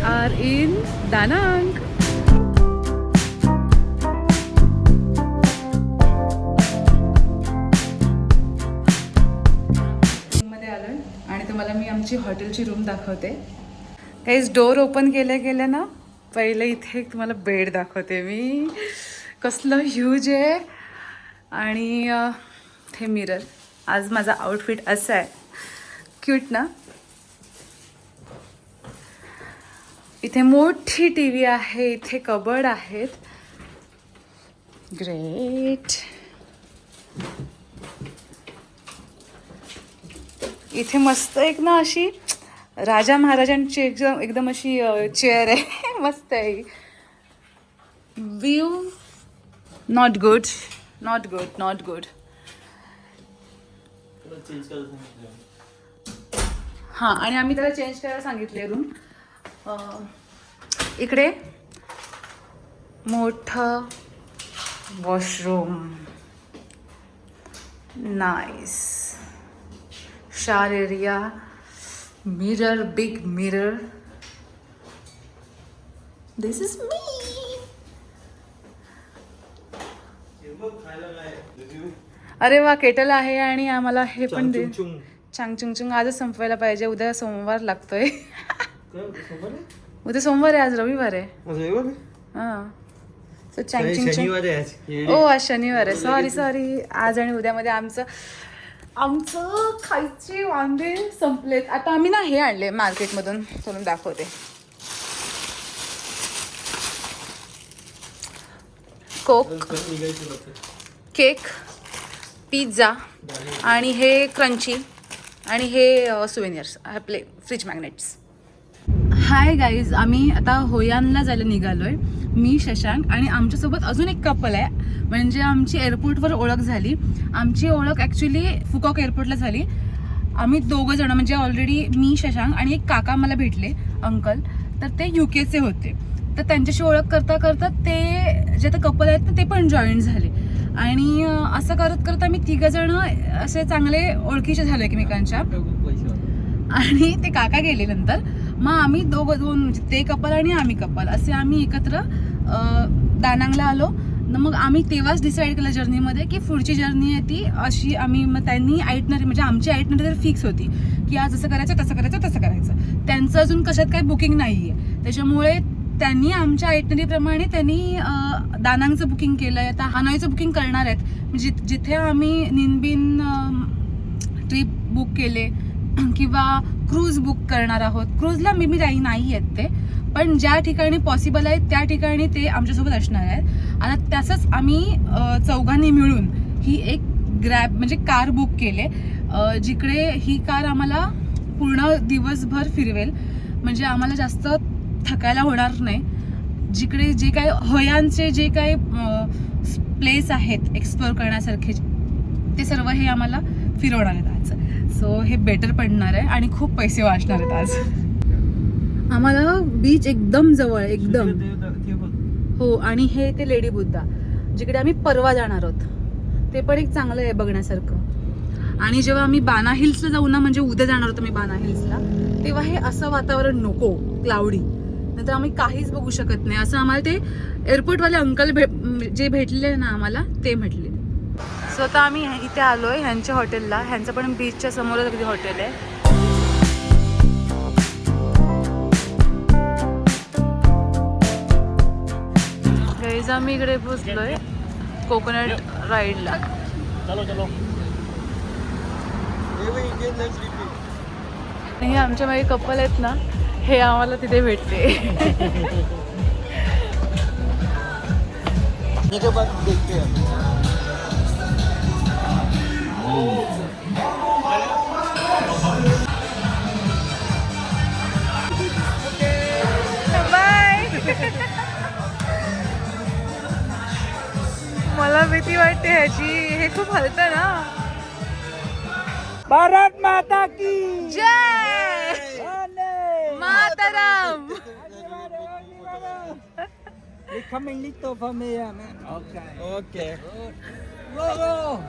are in Danang. मध्ये आलोय आणि तुम्हाला मी आमची हॉटेलची रूम दाखवते. काहीच डोर ओपन केल्या ना, पहिले इथे तुम्हाला बेड दाखवते मी. कसलं ह्यूज आहे. आणि हे मिरर. आज माझा आउटफिट असा आहे. क्यूट ना. इथे मोठी टीव्ही आहे, इथे कबर्ड आहेत. ग्रेट. इथे मस्त एक ना अशी राजा महाराजांची एकदम अशी चेअर आहे. मस्त आहे. View not good. हां, आणि आम्ही त्याला चेंज करायला सांगितले रूम. इकडे मोठं वॉशरूम. नाईस. शार area. Mirror, big mirror. This is me. अरे वा, केटल आहे आणि आम्हाला हे पण दे. चांगचुंग आजच संपवायला पाहिजे. उद्या सोमवार लागतोय. उद्या सोमवार आहे, आज रविवार आहे. हां, सो चांगचुंग. ओ, आज शनिवार आहे. सॉरी. आज आणि उद्यामध्ये आमचं खायचे वांदे संपलेत. आता आम्ही ना हे आणले मार्केटमधून, सोडून दाखवते. कोक, केक, पिझ्झा आणि हे क्रंची आणि हे सुवेनियर्स आपले फ्रीज मॅग्नेट्स. हाय गाईज, आम्ही आता होयानला जायला निघालोय. मी, शशांक आणि आमच्यासोबत अजून एक कपल आहे. म्हणजे आमची एअरपोर्टवर ओळख झाली. आमची ओळख ॲक्च्युली फुकॉक एअरपोर्टला झाली. आम्ही दोघं जण म्हणजे ऑलरेडी मी, शशांक आणि एक काका मला भेटले, अंकल. तर ते UKचे होते. तर त्यांच्याशी ओळख करता करता ते जे आता कपल आहेत ना, ते पण जॉईन झाले. आणि असं करत करत आम्ही तिघंजण असे चांगले ओळखीचे झालो एकमेकांच्या. आणि ते काका गेले नंतर. मग आम्ही दोन ते कपल आणि आम्ही कपल असे आम्ही एकत्र दानांगला आलो. मग आम्ही तेव्हाच डिसाईड केलं जर्नीमध्ये की पुढची जर्नी आहे ती अशी. आम्ही मग त्यांनी आयटनरी म्हणजे आमची आयटनरी तर फिक्स होती की आज असं करायचं तसं करायचं. त्यांचं अजून कशात काही बुकिंग नाही आहे. त्याच्यामुळे त्यांनी आमच्या आयटनरीप्रमाणे त्यांनी दानांगचं बुकिंग केलं आहे. आता हनॉईचं बुकिंग करणार आहेत. म्हणजे जिथे आम्ही निनबिन ट्रिप बुक केले किंवा क्रूज बुक करणार आहोत. क्रूजला मी नाही आहेत ते, पण ज्या ठिकाणी पॉसिबल आहे त्या ठिकाणी ते आमच्यासोबत असणार आहेत. आता तसंच आम्ही चौघांनी मिळून ही एक ग्रॅब म्हणजे कार बुक केले, जिकडे ही कार आम्हाला पूर्ण दिवसभर फिरवेल. म्हणजे आम्हाला जास्त थकायला होणार नाही. जिकडे जे काय होयांचे जे काही प्लेस आहेत एक्सप्लोअर करण्यासारखे, ते सर्व हे आम्हाला फिरवणार आहेत आज. सो हे बेटर पडणार आहे आणि खूप पैसे वाचणार आहेत आज. आम्हाला बीच एकदम जवळ आहे, एकदम. हो, आणि हे ते लेडी बुद्धा जिकडे आम्ही परवा जाणार आहोत, ते पण एक चांगलं आहे बघण्यासारखं. आणि जेव्हा आम्ही बाना हिल्सला जाऊ ना, म्हणजे उद्या जाणार होतो मी बाना हिल्सला, तेव्हा हे असं वातावरण नको, क्लाउडी, नंतर आम्ही काहीच बघू शकत नाही असं आम्हाला ते एअरपोर्टवाले अंकल जे भेटले ना आम्हाला ते म्हटले. सो आता आम्ही इथे आलोय ह्यांच्या हॉटेलला. ह्यांचं पण बीचच्या समोरच अगदी हॉटेल आहे. गाईज आम्ही इकडे पोचलोय कोकोनट राईडला. हे आमच्या मागे कपल आहेत ना, हे आम्हाला तिथे भेटते. बाय. मला भीती वाटते ह्याची. हे खूप हलतं ना. भारत माता की जय. Mataram. Coming little familia, man. Okay. Go.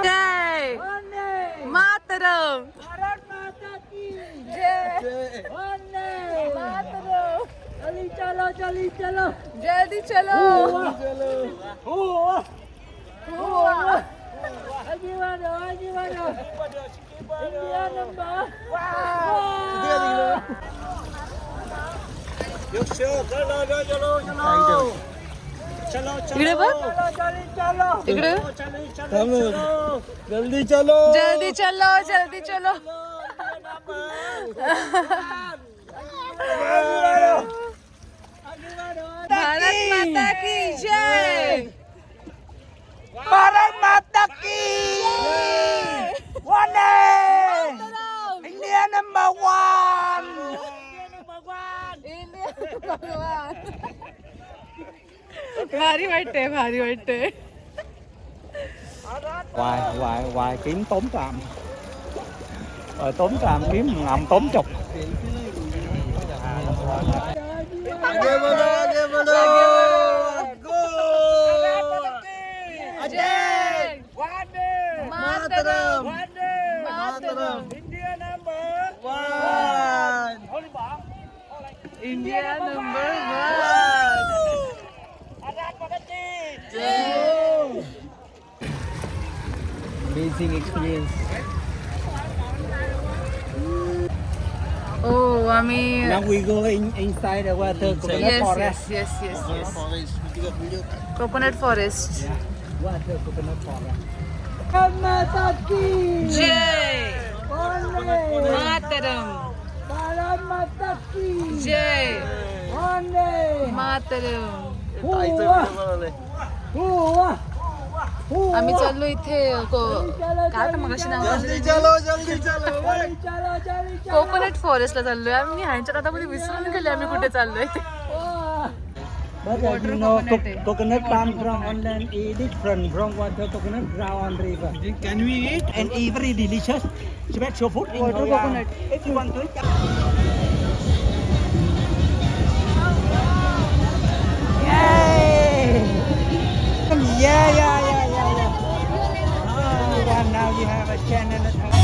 जय मातरम. भारत माता की जय. वंदे जल्दी चलो जल्दी चलो जल्दी चलो Ajiwano India number इकडे बघ इकडे जल्दी चलो जल्दी चलो जल्दी चलो भारत माता की जय भारत माता की वंदे इंडिया नंबर 1 भारी वाटते भारी वाटते hoài kiếm tốn tràm rồi tốn tràm kiếm ngậm tốn chục आगे बढ़ो गो अजय मातरम India number 1 India number 1 amazing experience Oh, आम्ही now we go inside the water coconut forest yes. Coconut forest. water coconut forest माता की जय वंदे मातरम भारत माता की जय वंदे मातरम हुआ आम्ही चाललो इथे काय तर मगाशी नाव जल्दी चलो कोकोनट फॉरेस्टला चाललोय आम्ही ह्यांच्या कथामध्ये विसरून गेले आम्ही कुठे चाललोय ते. But as you know, coconut palm from on land is different from water coconut grow on river. Can we eat? And very delicious special food in Water Hoi An. coconut. If you want to eat. Yay! Yeah. Oh, now you have a channel at home.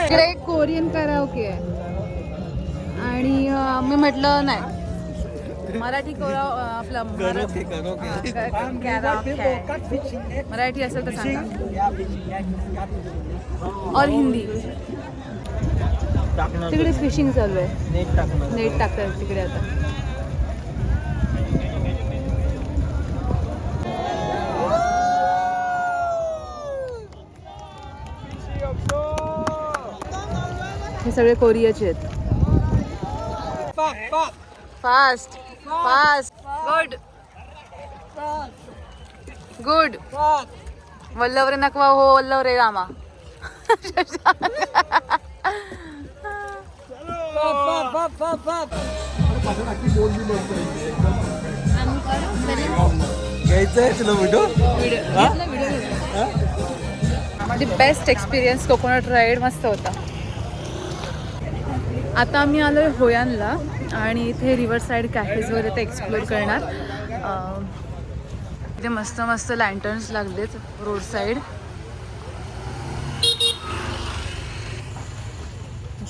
इकडे एक Korean karaoke आहे आणि मी म्हटलं नाही मराठी आपलं मराठी असेल तर सांगा और हिंदी तिकडे फिशिंग चालू आहे नेट टाकतात तिकडे आता हे सगळे कोरियाचे आहेत फास्ट गुड वल्लव रे नकवा हो वल्लव रे रामा the best experience coconut ride मस्त होता आता आम्ही आलो आहे होयानला आणि इथे रिव्हर साईड कॅफेज वगैरे ते एक्सप्लोर करणार इथे मस्त मस्त लँटर्न्स लागलेत रोड साईड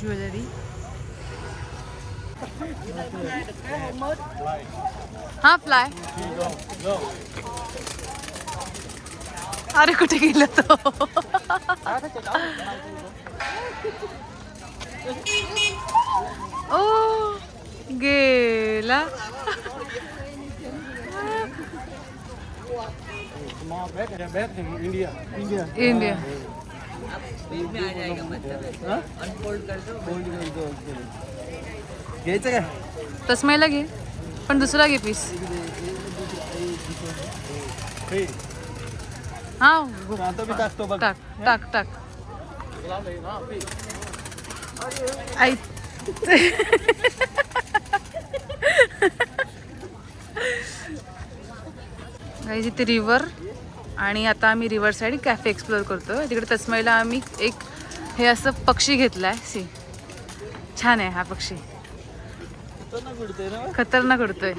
ज्वेलरी हा फ्लाय अरे कुठे गेला तो ओ गेला इंडिया घ्यायचं काय तस्माईला घे पण दुसरा घे पीस हा टाक टाक टाक आई गाईज इथे रिव्हर आणि आता आम्ही रिव्हर साईड कॅफे एक्सप्लोअर करतो. तिकडे तस्मईला आम्ही एक हे असं पक्षी घेतला आहे. सी छान आहे हा पक्षी, खतरनाक उडतोय.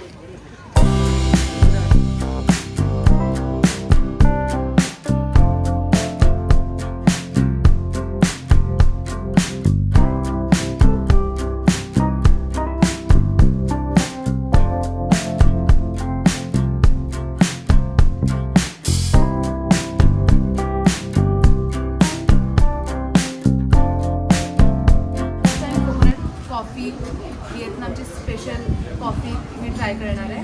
कॉफी, व्हिएतनामची स्पेशल कॉफी मी ट्राय करणार आहे.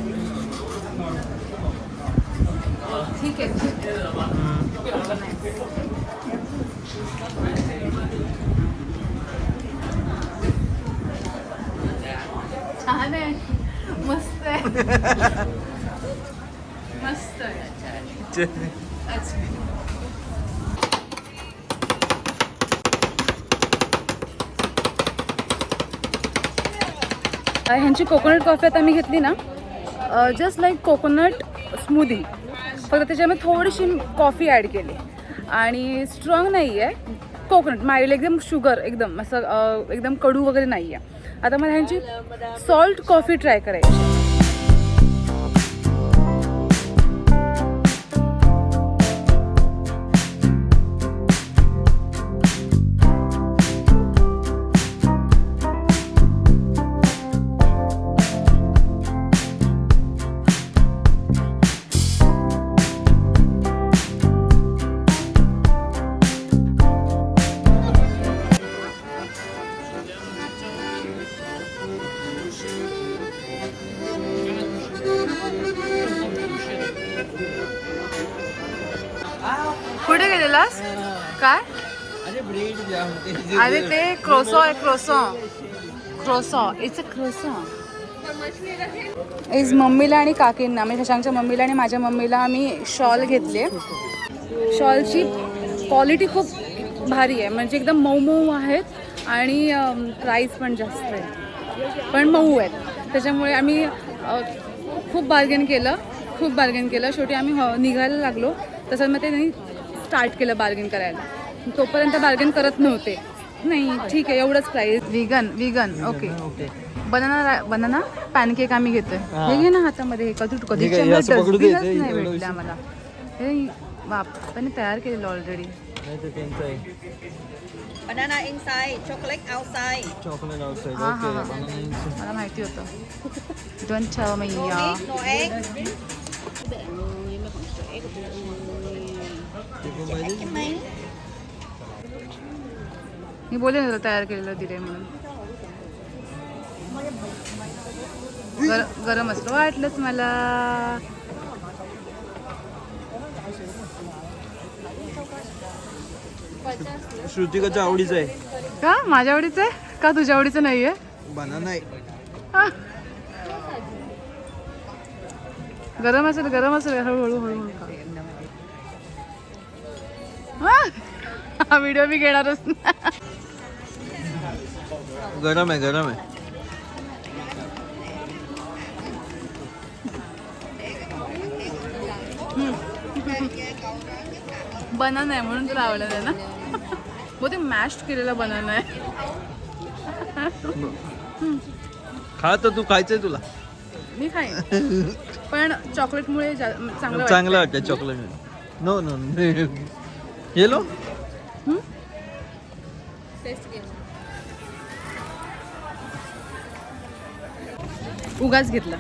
ठीक आहे. छान आहे, मस्त आहे, मस्त आहे. अच्छा. ह्यांची कोकोनट कॉफी आता मी घेतली ना, जस्ट लाईक कोकोनट स्मूदी, फक्त त्याच्यामध्ये थोडीशी कॉफी ॲड केली आणि स्ट्रॉंग नाही आहे, कोकोनट माइल्ड, एकदम शुगर, एकदम असं एकदम कडू वगैरे नाही आहे. आता मला ह्यांची सॉल्ट कॉफी ट्राय करायची. कुठे गेलेलास? काय? अरे ते क्रोसो आहे, croissant it's a croissant. Is मम्मीला आणि काकींना, म्हणजे शशांकच्या मम्मीला आणि माझ्या मम्मीला आम्ही शॉल घेतले. शॉलची क्वालिटी खूप भारी आहे, म्हणजे एकदम मऊ मऊ आहेत आणि प्राईस पण जास्त आहे, पण मऊ आहेत. त्याच्यामुळे आम्ही खूप बार्गेन केलं. शेवटी आम्ही निघायला लागलो, तसं मग ते स्टार्ट केलं बार्गेन करायला. तोपर्यंत बार्गेन करत नव्हते. नाही ठीक आहे, एवढंच price. Vegan okay. Banana pancake आम्ही घेतोय. हे घे ना हातामध्ये, कधी नाही भेटले आम्हाला. हे बापाने तयार केलेलं already. Banana inside, chocolate outside. Chocolate outside. हा Okay. हा, Banana inside. मला माहिती होतं. Don't tell me. No meat, no egg. मी बोले ना तयार केलेलं दिले म्हणून. गरम असतं वाटलंच मला. श्रुतिकाच्या आवडीचं आहे. का माझ्या आवडीचं आहे का तुझ्या आवडीचं नाही आहे? बनाना आहे. गरम असेल हळूहळू खा. हा व्हिडिओ मी घेणारच ना. गरम आहे. बनाना आहे म्हणून तुला आवडलं आहे ना. बहुते मॅश्ड केलेला बनाना आहे. खा तर तू, खायचंय तुला. मी खाईन, पण चॉकलेटमुळे चांगलं वाटतं चॉकलेट. नो येलो उगाच घेतला.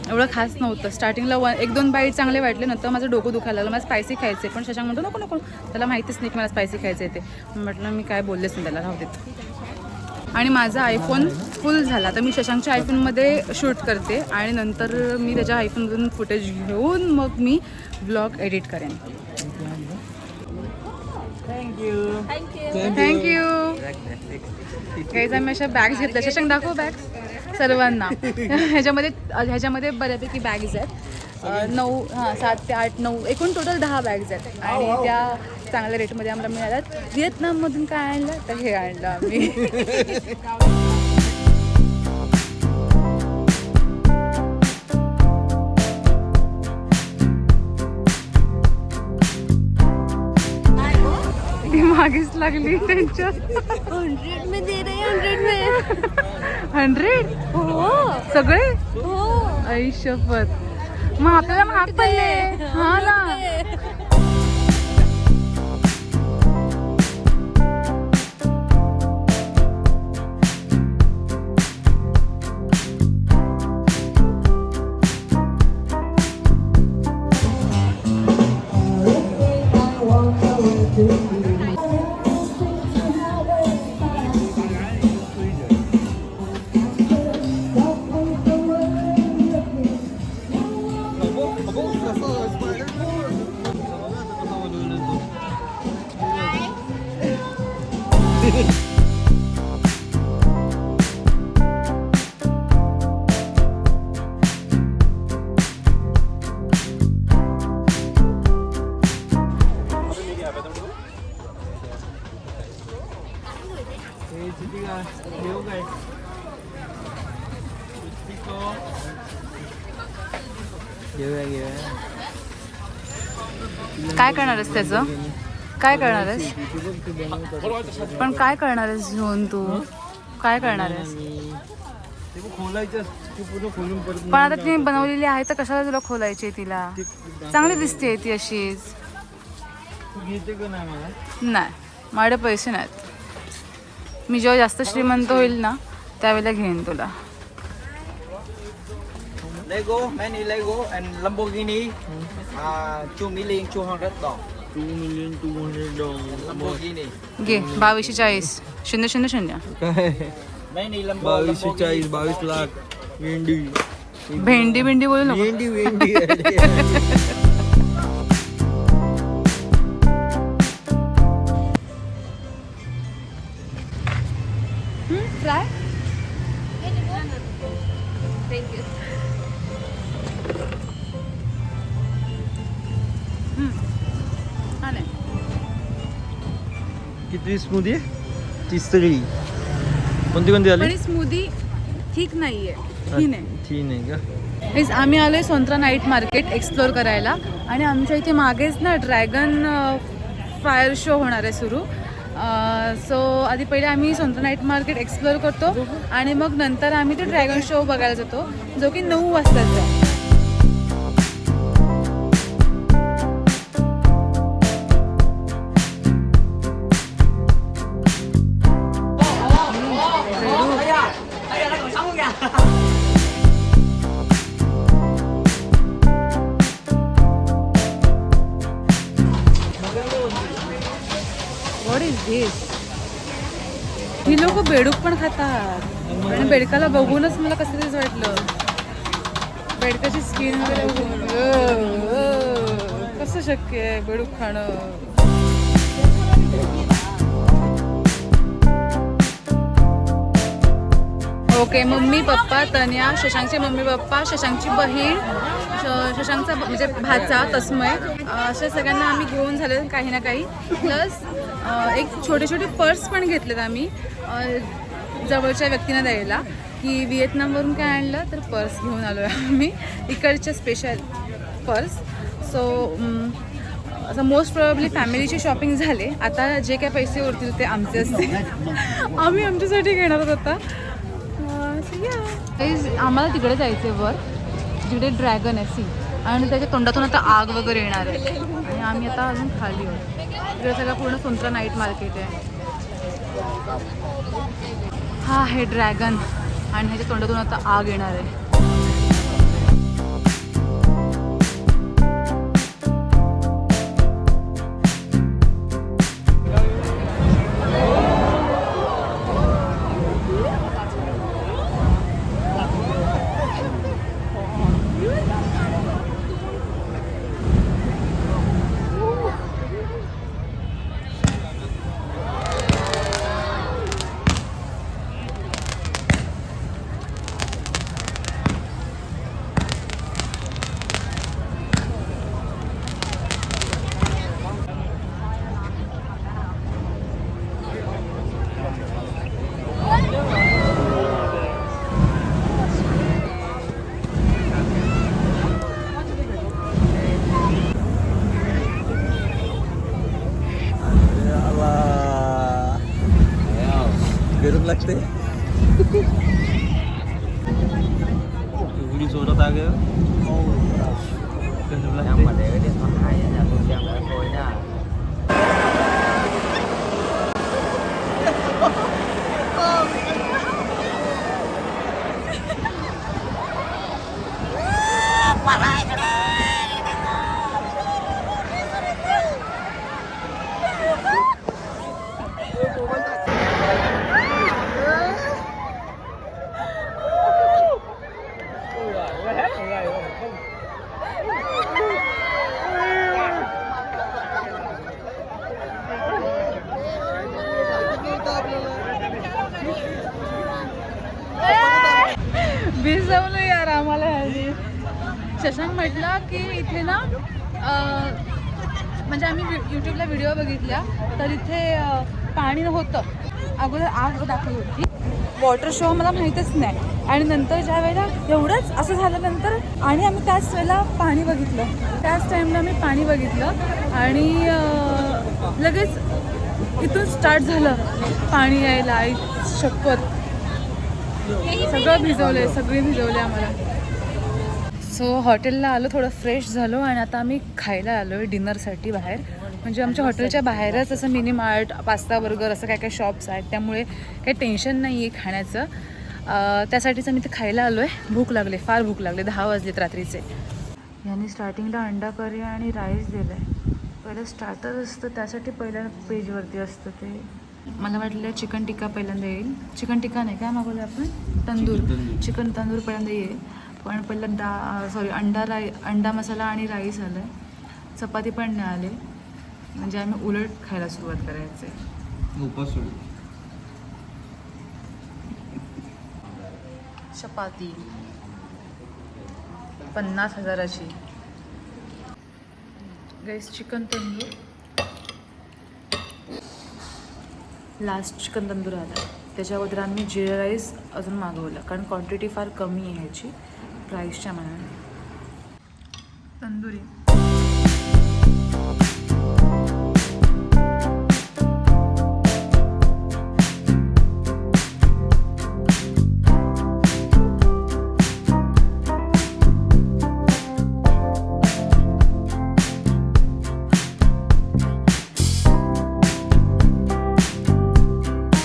एवढं खास नव्हतं. स्टार्टिंगला 1-2 बाईट चांगले वाटले, नंतर माझं डोकं दुखायला लागलं. मला स्पायसी खायचं आहे, पण शशांक म्हणतो नको त्याला माहितीच नाही की मला स्पायसी खायचं आहे ते. म्हटलं मी काय बोललेच नाही त्याला, राहू देत. आणि माझा आयफोन फुल झाला, तर मी शशांकच्या आयफोनमध्ये शूट करते आणि नंतर मी त्याच्या आयफोनमधून फुटेज घेऊन मग मी ब्लॉग एडिट करेन. थँक्यू. काहीच आम्ही अशा बॅग्स घेतल्या. शशांक दाखव बॅग्स सर्वांना. ह्याच्यामध्ये बऱ्यापैकी बॅग्स आहेत. 7 ते 8 9 एकूण टोटल 10 बॅग्स आहेत आणि त्या चांगल्या रेटमध्ये आम्हाला मिळाल्यात. व्हिएतनाममधून काय आणलं तर हे आणलं आम्ही. मागेच लागली त्यांच्या. 100 में दे रहे हैं 100 में 100 हो सगळे हो आई शपथ. मग आपल्याला महाग पडले. हा ना. काय करणार आहेस त्याचं? काय करणार आहेस? पण काय करणार आहेस घेऊन तू? काय करणार आहेस? पण आता तिने बनवलेली आहे तर कशाला तुला खोलायची तिला? चांगली दिसते ती अशीच. नाही, माझे पैसे नाहीत. मी जेव्हा जास्त श्रीमंत होईल ना त्यावेळेला घेईन तुला. Lego, many Lego and Lamborghini. 2,200,000. $2,200,000. Lamborghini. घे 2240 000. काय? Many 2240 22 लाख. भेंडी भेंडी भेंडी बोलू नको. भेंडी भेंडी. फ्राय थैंक यू हा नाही. किती स्मूदी आहे? तिसरी. कोणती कोणती पण आली? ही स्मूदी ठीक नाहीये. ही नाही. ठीक नाही का? मीन्स आम्ही आलो आहे सोंत्रा नाईट मार्केट एक्सप्लोअर करायला आणि आमच्या इथे मागेच ना ड्रॅगन फायर शो होणार आहे सुरू. सो आधी पहिले आम्ही सोंत्रा नाईट मार्केट एक्सप्लोअर करतो आणि मग नंतर आम्ही ते ड्रॅगन शो बघायला जातो जो की 9 वाजताचा आहे. व्हॉट इज दिस? ही लोक बेडूक पण खातात आणि बेडकाला बघूनच मला कसं तरीच वाटलं. बेडकाची स्किन वगैरे बघून कसं शक्य आहे बेडूक खाणं? Okay, mummy papa तन्या, शशांकचे mummy papa, शशांकची बहीण, शशांकचा म्हणजे भाचा तस्मय, अशा सगळ्यांना आम्ही घेऊन झाले काही ना काही. प्लस एक छोटे छोटे पर्स पण घेतलेत आम्ही जवळच्या व्यक्तींना द्यायला की व्हिएतनामवरून काय आणलं तर पर्स घेऊन आलो आहे आम्ही, इकडच्या स्पेशल पर्स. सो असं मोस्ट प्रॉब्ली फॅमिलीची शॉपिंग झाले. आता जे काय पैसे उरतील ते आमचे असते. आम्ही आमच्यासाठी घेणार आहोत आता. आम्हाला तिकडे जायचं आहे वर जिकडे ड्रॅगन आहे सी, आणि त्याच्या तोंडातून आता आग वगैरे येणार आहे आणि आम्ही आता अजून खाली आहोत. तिकडे सगळं पूर्ण सोंत्रा नाईट मार्केट आहे. हा आहे ड्रॅगन आणि ह्याच्या तोंडातून आता आग येणार आहे. गरम लगते Uli số đó ta kìa Em mà để cái điện thoại hay nhà tôi xem với tôi nha भिजवलं यार आम्हाला ह्याने. शशांक म्हटलं की इथे ना म्हणजे आम्ही यूट्यूबला व्हिडिओ बघितल्या तर इथे पाणी होतं अगोदर आग दाखवली होती. वॉटर शो मला माहीतच नाही आणि नंतर ज्या वेळेला एवढंच असं झाल्यानंतर आणि आम्ही त्याच वेळेला पाणी बघितलं. त्याच टाईमला आम्ही पाणी बघितलं आणि लगेच इथून स्टार्ट झालं पाणी यायला. आई शपथ सगळं भिजवलंय, सगळे भिजवले आम्हाला. सो हॉटेलला आलो, थोडं फ्रेश झालो आणि आता आम्ही खायला आलो आहे डिनरसाठी बाहेर. म्हणजे आमच्या हॉटेलच्या बाहेरच असं मिनी मार्ट, पास्ता बर्गर असं काय काय शॉप्स आहेत, त्यामुळे काही टेन्शन नाही आहे खाण्याचं. त्यासाठीच आम्ही ते खायला आलो आहे. भूक लागले, फार भूक लागले. 10 वाजलेत रात्रीचे. यांनी स्टार्टिंगला अंडा करी आणि राईस दिलं आहे. पहिलं स्टार्टर असतं त्यासाठी पहिल्या पेजवरती असतं ते. मला वाटलं चिकन टिक्का पहिल्यांदा येईल. चिकन टिक्का नाही, काय मागवलं आपण? तंदूर. चिकन तंदूर पहिल्यांदा येईल. पण पहिल्यांदा अंडा मसाला आणि राईस आलं आहे. चपाती पण नाही आले. म्हणजे आम्ही उलट खायला सुरुवात करायचं आहे. चपाती 50,000ची. Guys chicken tandoor. Last chicken tandoor आला. त्याच्याबद्दल आम्ही जिरा राईस अजून मागवलं कारण क्वांटिटी फार कमी आहे ह्याची प्राईसच्या मानाने. तंदुरी